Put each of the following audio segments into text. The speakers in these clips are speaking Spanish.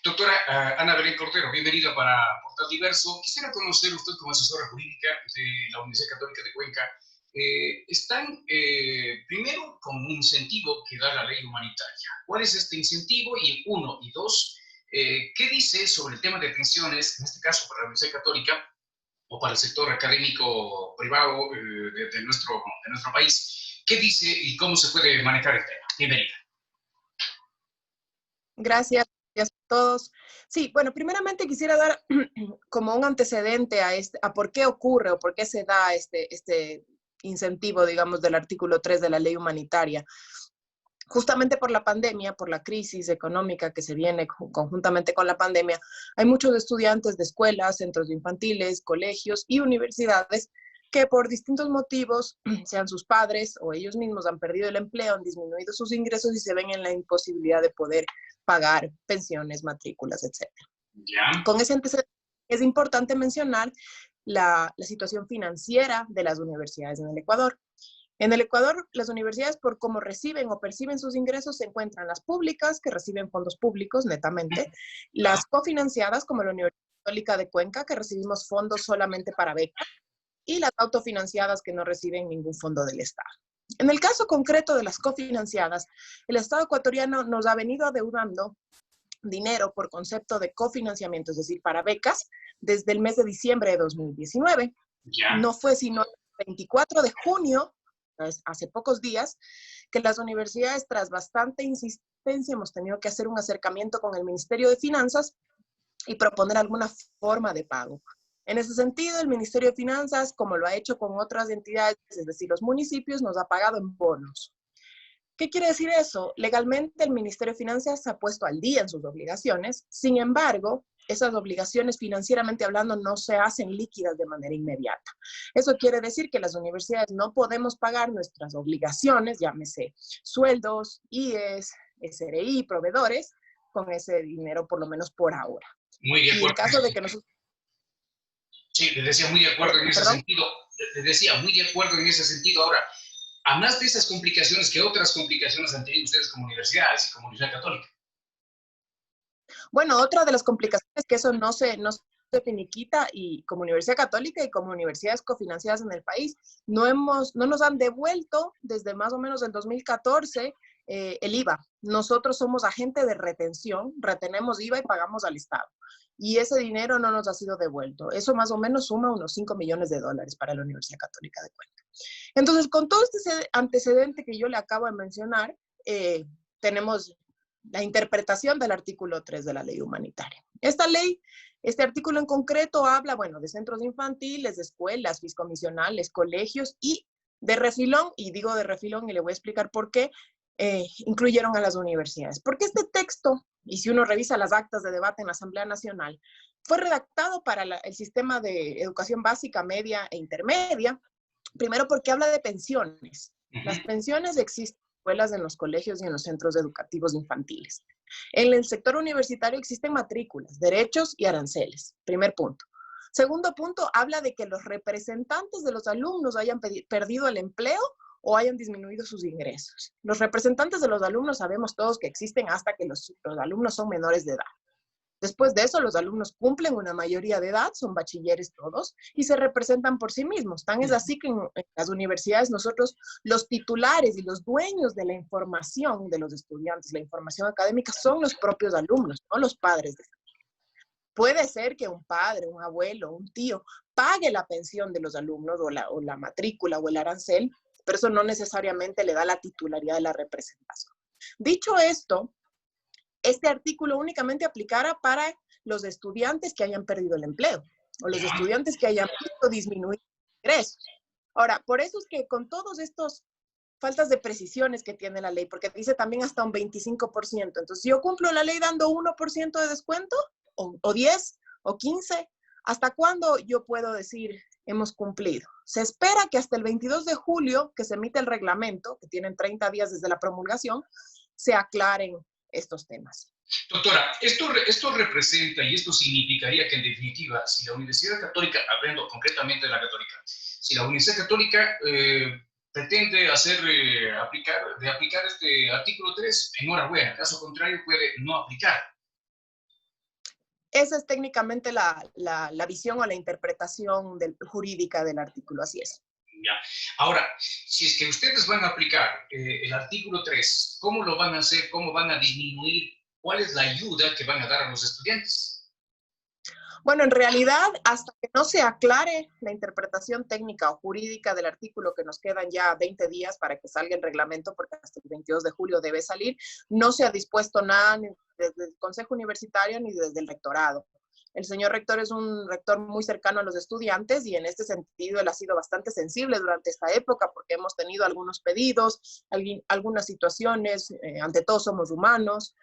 Doctora Ana Belén Cordero, bienvenida para Portal Diverso. Quisiera conocer usted como asesora jurídica de la Universidad Católica de Cuenca. Están primero con un incentivo que da la ley humanitaria. ¿Cuál es este incentivo? Y uno, y dos, ¿qué dice sobre el tema de pensiones, en este caso para la Universidad Católica o para el sector académico privado de nuestro país? ¿Qué dice y cómo se puede manejar el tema? Bienvenida. Gracias a todos. Sí, bueno, primeramente quisiera dar como un antecedente a por qué ocurre o por qué se da este incentivo, digamos, del artículo 3 de la ley humanitaria. Justamente por la pandemia, por la crisis económica que se viene conjuntamente con la pandemia, hay muchos estudiantes de escuelas, centros infantiles, colegios y universidades que por distintos motivos, sean sus padres o ellos mismos, han perdido el empleo, han disminuido sus ingresos y se ven en la imposibilidad de poder pagar pensiones, matrículas, etc. ¿Ya? Con ese antecedente es importante mencionar la situación financiera de las universidades en el Ecuador. En el Ecuador, las universidades, por cómo reciben o perciben sus ingresos, se encuentran las públicas, que reciben fondos públicos netamente, las cofinanciadas, como la Universidad Católica de Cuenca, que recibimos fondos solamente para becas, y las autofinanciadas, que no reciben ningún fondo del Estado. En el caso concreto de las cofinanciadas, el Estado ecuatoriano nos ha venido adeudando dinero por concepto de cofinanciamiento, es decir, para becas, desde el mes de diciembre de 2019. ¿Ya? No fue sino el 24 de junio, hace pocos días, que las universidades, tras bastante insistencia, hemos tenido que hacer un acercamiento con el Ministerio de Finanzas y proponer alguna forma de pago. En ese sentido, el Ministerio de Finanzas, como lo ha hecho con otras entidades, es decir, los municipios, nos ha pagado en bonos. ¿Qué quiere decir eso? Legalmente el Ministerio de Finanzas se ha puesto al día en sus obligaciones, sin embargo, esas obligaciones financieramente hablando no se hacen líquidas de manera inmediata. Eso quiere decir que las universidades no podemos pagar nuestras obligaciones, llámese sueldos, IES, SRI, proveedores, con ese dinero por lo menos por ahora. Muy de Y en acuerdo. caso de que nosotros... Sí, le decía muy de acuerdo en ese ¿Perdón? sentido. Le decía muy de acuerdo en ese sentido. Ahora, además de esas complicaciones, ¿qué otras complicaciones han tenido ustedes como universidades y como Universidad Católica? Bueno, otra de las complicaciones es que eso no se finiquita, y como Universidad Católica y como universidades cofinanciadas en el país, no nos han devuelto desde más o menos el 2014 el IVA. Nosotros somos agente de retención, retenemos IVA y pagamos al Estado. Y ese dinero no nos ha sido devuelto. Eso más o menos suma unos $5 millones para la Universidad Católica de Cuenca. Entonces, con todo este antecedente que yo le acabo de mencionar, tenemos la interpretación del artículo 3 de la ley humanitaria. Esta ley, este artículo en concreto habla, bueno, de centros infantiles, de escuelas, fiscomisionales, colegios y de refilón, y digo de refilón y le voy a explicar por qué, incluyeron a las universidades. Porque este texto, y si uno revisa las actas de debate en la Asamblea Nacional, fue redactado para el sistema de educación básica, media e intermedia, primero porque habla de pensiones. Las pensiones existen escuelas, en los colegios y en los centros educativos infantiles. En el sector universitario existen matrículas, derechos y aranceles. Primer punto. Segundo punto, habla de que los representantes de los alumnos hayan perdido el empleo o hayan disminuido sus ingresos. Los representantes de los alumnos sabemos todos que existen hasta que los alumnos son menores de edad. Después de eso, los alumnos cumplen una mayoría de edad, son bachilleres todos, y se representan por sí mismos. Tan es así que en las universidades nosotros, los titulares y los dueños de la información de los estudiantes, la información académica, son los propios alumnos, no los padres de familia. Puede ser que un padre, un abuelo, un tío pague la pensión de los alumnos o la matrícula o el arancel, pero eso no necesariamente le da la titularidad de la representación. Dicho esto, este artículo únicamente aplicara para los estudiantes que hayan perdido el empleo o los estudiantes que hayan visto disminuir ingresos. Ahora, por eso es que con todos estos faltas de precisiones que tiene la ley, porque dice también hasta un 25%. Entonces, si yo cumplo la ley dando 1% de descuento, o 10, o 15, ¿hasta cuándo yo puedo decir hemos cumplido? Se espera que hasta el 22 de julio, que se emite el reglamento, que tienen 30 días desde la promulgación, se aclaren estos temas. Doctora, esto representa y esto significaría que en definitiva, si la Universidad Católica, hablando concretamente de la Católica, si la Universidad Católica pretende aplicar este artículo 3, enhorabuena, caso contrario puede no aplicar. Esa es técnicamente la visión o la interpretación jurídica del artículo, así es. Ya. Ahora, si es que ustedes van a aplicar el artículo 3, ¿cómo lo van a hacer? ¿Cómo van a disminuir? ¿Cuál es la ayuda que van a dar a los estudiantes? Bueno, en realidad, hasta que no se aclare la interpretación técnica o jurídica del artículo, que nos quedan ya 20 días para que salga el reglamento, porque hasta el 22 de julio debe salir, no se ha dispuesto nada ni desde el Consejo Universitario ni desde el rectorado. El señor rector es un rector muy cercano a los estudiantes y en este sentido él ha sido bastante sensible durante esta época porque hemos tenido algunos pedidos, algunas situaciones, ante todo somos humanos,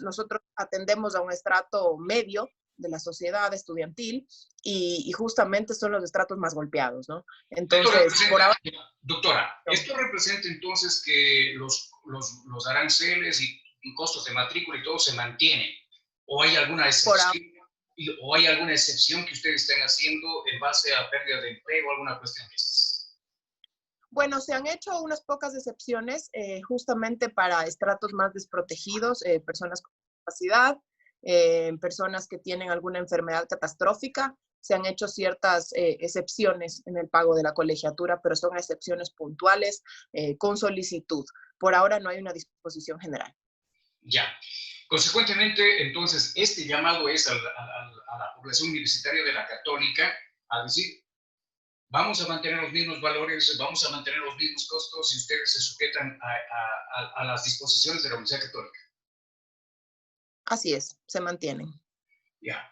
nosotros atendemos a un estrato medio de la sociedad estudiantil y justamente son los estratos más golpeados, ¿no? Entonces, por ahora... Doctora, ¿esto representa entonces que los aranceles y costos de matrícula y todo se mantienen? ¿O hay alguna excepción? ¿O hay alguna excepción que ustedes estén haciendo en base a pérdida de empleo o alguna cuestión de estas? Bueno, se han hecho unas pocas excepciones justamente para estratos más desprotegidos, personas con discapacidad, personas que tienen alguna enfermedad catastrófica. Se han hecho ciertas excepciones en el pago de la colegiatura, pero son excepciones puntuales con solicitud. Por ahora no hay una disposición general. Ya. Consecuentemente, entonces, este llamado es a la población universitaria de la Católica a decir, vamos a mantener los mismos valores, vamos a mantener los mismos costos y ustedes se sujetan a las disposiciones de la Universidad Católica. Así es, se mantienen. Ya.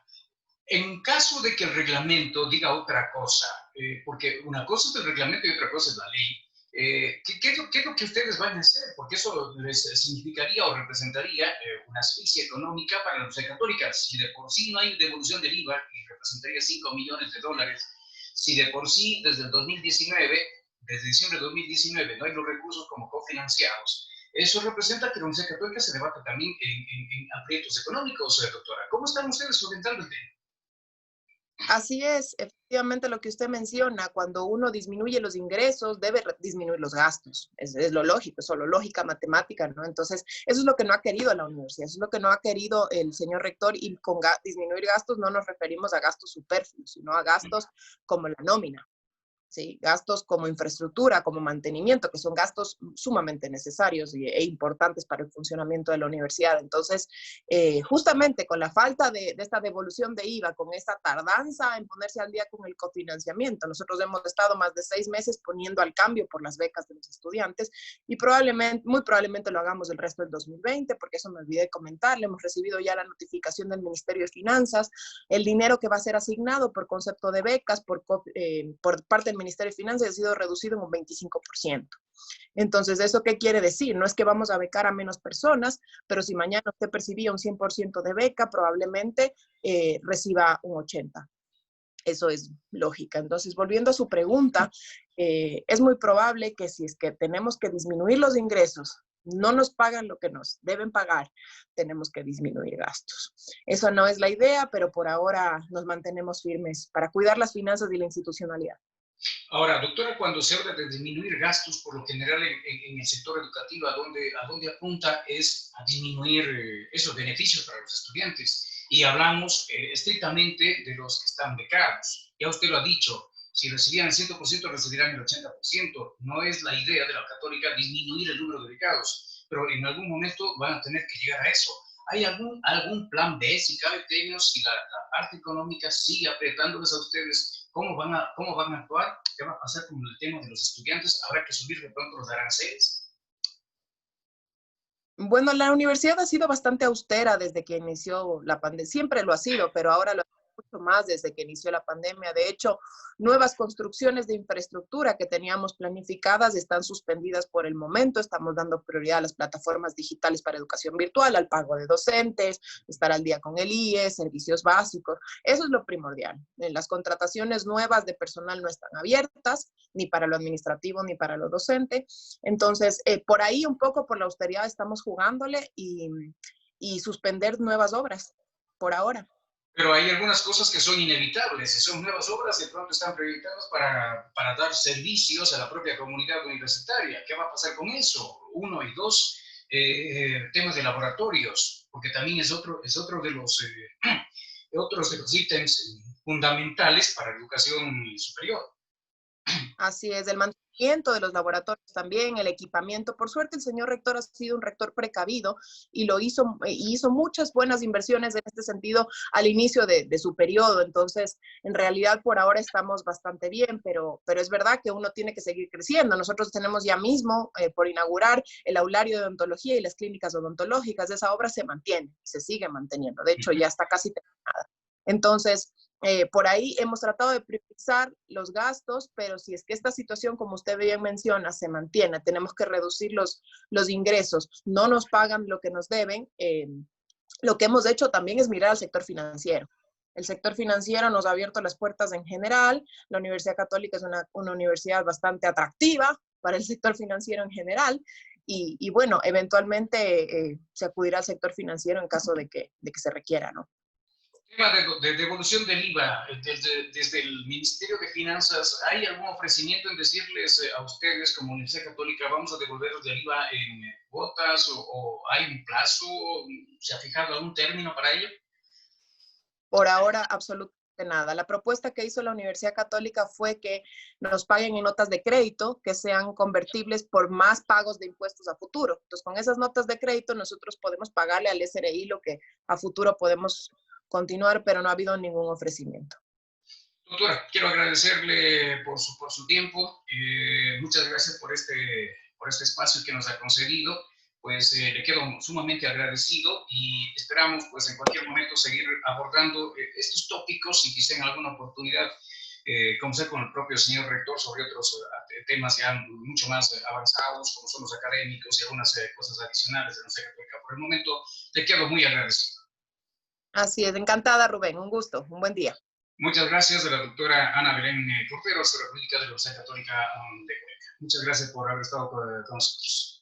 En caso de que el reglamento diga otra cosa, porque una cosa es el reglamento y otra cosa es la ley, ¿qué es lo que ustedes van a hacer? Porque eso les significaría o representaría una asfixia económica para la Universidad Católica. Si de por sí no hay devolución del IVA, y representaría $5 millones, si de por sí desde el 2019, desde diciembre de 2019, no hay los recursos como cofinanciados, eso representa que la Universidad Católica se debate también en aprietos económicos, doctora. ¿Cómo están ustedes solventando el tema? Así es, efectivamente lo que usted menciona, cuando uno disminuye los ingresos, debe disminuir los gastos. Es lo lógico, es solo lógica matemática, ¿no? Entonces, eso es lo que no ha querido la universidad, eso es lo que no ha querido el señor rector y con disminuir gastos no nos referimos a gastos superfluos, sino a gastos como la nómina. ¿Sí? Gastos como infraestructura, como mantenimiento, que son gastos sumamente necesarios e importantes para el funcionamiento de la universidad. Entonces, justamente con la falta de esta devolución de IVA, con esta tardanza en ponerse al día con el cofinanciamiento, nosotros hemos estado más de 6 meses poniendo al cambio por las becas de los estudiantes y muy probablemente lo hagamos el resto del 2020, porque eso me olvidé comentarle, hemos recibido ya la notificación del Ministerio de Finanzas, el dinero que va a ser asignado por concepto de becas, por parte del Ministerio de Finanzas ha sido reducido en un 25%. Entonces, ¿eso qué quiere decir? No es que vamos a becar a menos personas, pero si mañana usted percibía un 100% de beca, probablemente reciba un 80%. Eso es lógica. Entonces, volviendo a su pregunta, es muy probable que si es que tenemos que disminuir los ingresos, no nos pagan lo que nos deben pagar, tenemos que disminuir gastos. Eso no es la idea, pero por ahora nos mantenemos firmes para cuidar las finanzas y la institucionalidad. Ahora, doctora, cuando se habla de disminuir gastos, por lo general en el sector educativo, ¿a dónde apunta? Es a disminuir esos beneficios para los estudiantes. Y hablamos estrictamente de los que están becados. Ya usted lo ha dicho, si recibían el 100%, recibirán el 80%. No es la idea de la Católica disminuir el número de becados, pero en algún momento van a tener que llegar a eso. ¿Hay algún plan B, si cabe, términos, si la parte económica sigue apretándoles a ustedes? ¿Cómo van a actuar? ¿Qué va a pasar con el tema de los estudiantes? ¿Habrá que subir de pronto los aranceles? Bueno, la universidad ha sido bastante austera desde que inició la pandemia. Siempre lo ha sido, pero ahora lo ha sido mucho más desde que inició la pandemia. De hecho, nuevas construcciones de infraestructura que teníamos planificadas están suspendidas por el momento. Estamos dando prioridad a las plataformas digitales para educación virtual, al pago de docentes, estar al día con el IES, servicios básicos. Eso es lo primordial. Las contrataciones nuevas de personal no están abiertas, ni para lo administrativo ni para lo docente. Entonces, por ahí un poco por la austeridad estamos jugándole y suspender nuevas obras por ahora. Pero hay algunas cosas que son inevitables. Si son nuevas obras, de pronto están proyectadas para dar servicios a la propia comunidad universitaria. ¿Qué va a pasar con eso? Uno y dos, temas de laboratorios, porque también es otro de los otros de los ítems fundamentales para la educación superior. Así es, el mantenimiento de los laboratorios también, el equipamiento. Por suerte, el señor rector ha sido un rector precavido y hizo muchas buenas inversiones en este sentido al inicio de su periodo. Entonces, en realidad, por ahora estamos bastante bien, pero es verdad que uno tiene que seguir creciendo. Nosotros tenemos ya mismo por inaugurar el aulario de odontología y las clínicas odontológicas. Esa obra se mantiene, se sigue manteniendo. De hecho, ya está casi terminada. Entonces, por ahí hemos tratado de priorizar los gastos, pero si es que esta situación, como usted bien menciona, se mantiene, tenemos que reducir los ingresos, no nos pagan lo que nos deben, lo que hemos hecho también es mirar al sector financiero. El sector financiero nos ha abierto las puertas en general, la Universidad Católica es una universidad bastante atractiva para el sector financiero en general, y bueno, eventualmente se acudirá al sector financiero en caso de que se requiera, ¿no? Tema de devolución del IVA, desde el Ministerio de Finanzas, ¿hay algún ofrecimiento en decirles a ustedes como Universidad Católica vamos a devolveros del IVA en cuotas o hay un plazo? ¿Se ha fijado algún término para ello? Por ahora, absolutamente nada. La propuesta que hizo la Universidad Católica fue que nos paguen en notas de crédito que sean convertibles por más pagos de impuestos a futuro. Entonces, con esas notas de crédito nosotros podemos pagarle al SRI lo que a futuro podemos continuar, pero no ha habido ningún ofrecimiento. Doctora, quiero agradecerle por su tiempo. Muchas gracias por este espacio que nos ha concedido. Pues le quedo sumamente agradecido y esperamos pues en cualquier momento seguir abordando estos tópicos y quizá en alguna oportunidad conversar con el propio señor rector sobre otros temas ya mucho más avanzados, como son los académicos y algunas cosas adicionales de nuestra católica. Por el momento, le quedo muy agradecido. Así es, encantada, Rubén. Un gusto, un buen día. Muchas gracias de la doctora Ana Belén Cordero, República de la Universidad Católica de Cuenca. Muchas gracias por haber estado con nosotros.